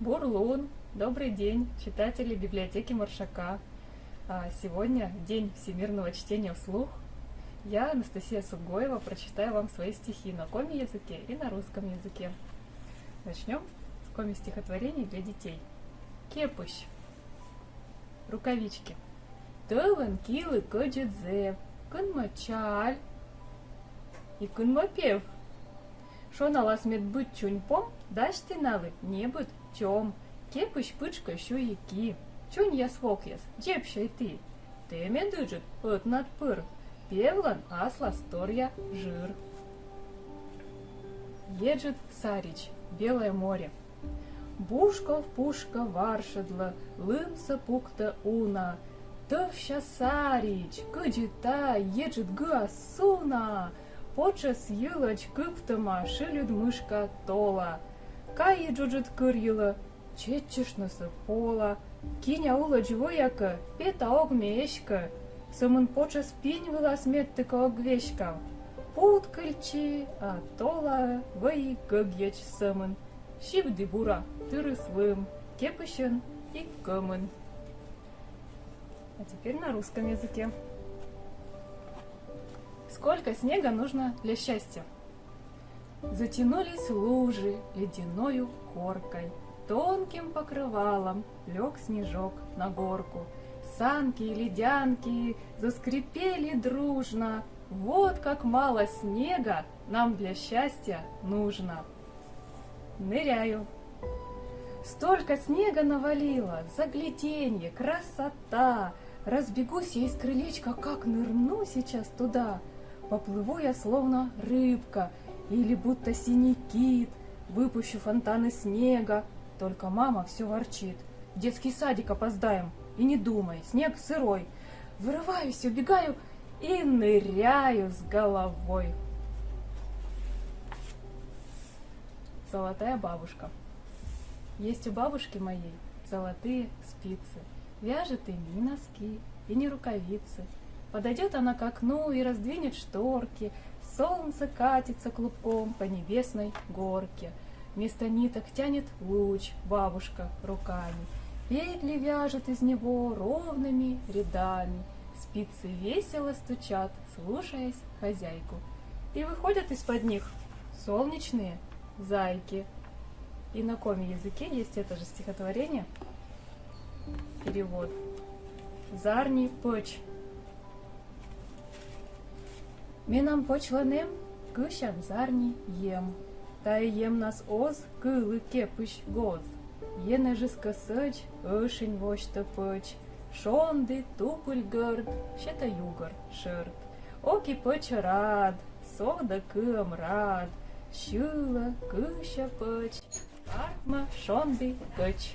Бурлун, добрый день, читатели библиотеки Маршака. Сегодня день всемирного чтения вслух. Я, Анастасия Сугоева, прочитаю вам свои стихи на коми-языке и на русском языке. Начнем с коми-стихотворений для детей. Кепыш. Рукавички. Тылын килы кыджидзе, кынма чаль и кынма пев. Шона ласмет быть чуньпом, дашь ты навы, не быть чем. Кепыш пычка щуяки. Чунь я свокьяс, джепщай ты. Ты медыджит, от над пыр. Певлан асла сторья жир. Еджит Сарич, Белое море. Бушков пушка варшедла, лымса пукта уна. Товща Сарич, кыджита, еджит гасуна. Почес йылач кыптыма шилюд мышка тола. Кай еджуджит кырьыла, четчешнысы пола. Киня улач вояка, пета огмешка. Сымын почес пинь вылас меттыка огвешка. Пут кыльчи, а тола вăй кăгьяч сымын. Шипди бура, тырыслым, кепышен и кымын. А теперь на русском языке. Сколько снега нужно для счастья? Затянулись лужи ледяною коркой, тонким покрывалом лег снежок на горку. Санки и ледянки заскрипели дружно. Вот как мало снега нам для счастья нужно. Ныряю. Столько снега навалило, загляденье, красота. Разбегусь я из крылечка, как нырну сейчас туда. Поплыву я словно рыбка или будто синий кит. Выпущу фонтаны снега, только мама все ворчит. В детский садик опоздаем, и не думай, снег сырой. Вырываюсь, убегаю и ныряю с головой. Золотая бабушка. Есть у бабушки моей золотые спицы. Вяжет и не носки, и не рукавицы. Подойдет она к окну и раздвинет шторки. Солнце катится клубком по небесной горке. Вместо ниток тянет луч бабушка руками. Петли вяжет из него ровными рядами. Спицы весело стучат, слушаясь хозяйку. И выходят из-под них солнечные зайки. И на коми-языке есть это же стихотворение. Перевод. Зарни пöç. Менам почланем, кышан зарни ем. Тай ем нас оз, кылы кепыш гоз. Ене жыска сыч, ышень вошта пöç. Шонды тупыль гырд, щета югар шырт. Оки пöç рад, сода кым рад. Щыла, кыша пöç. Артма шонды кыч.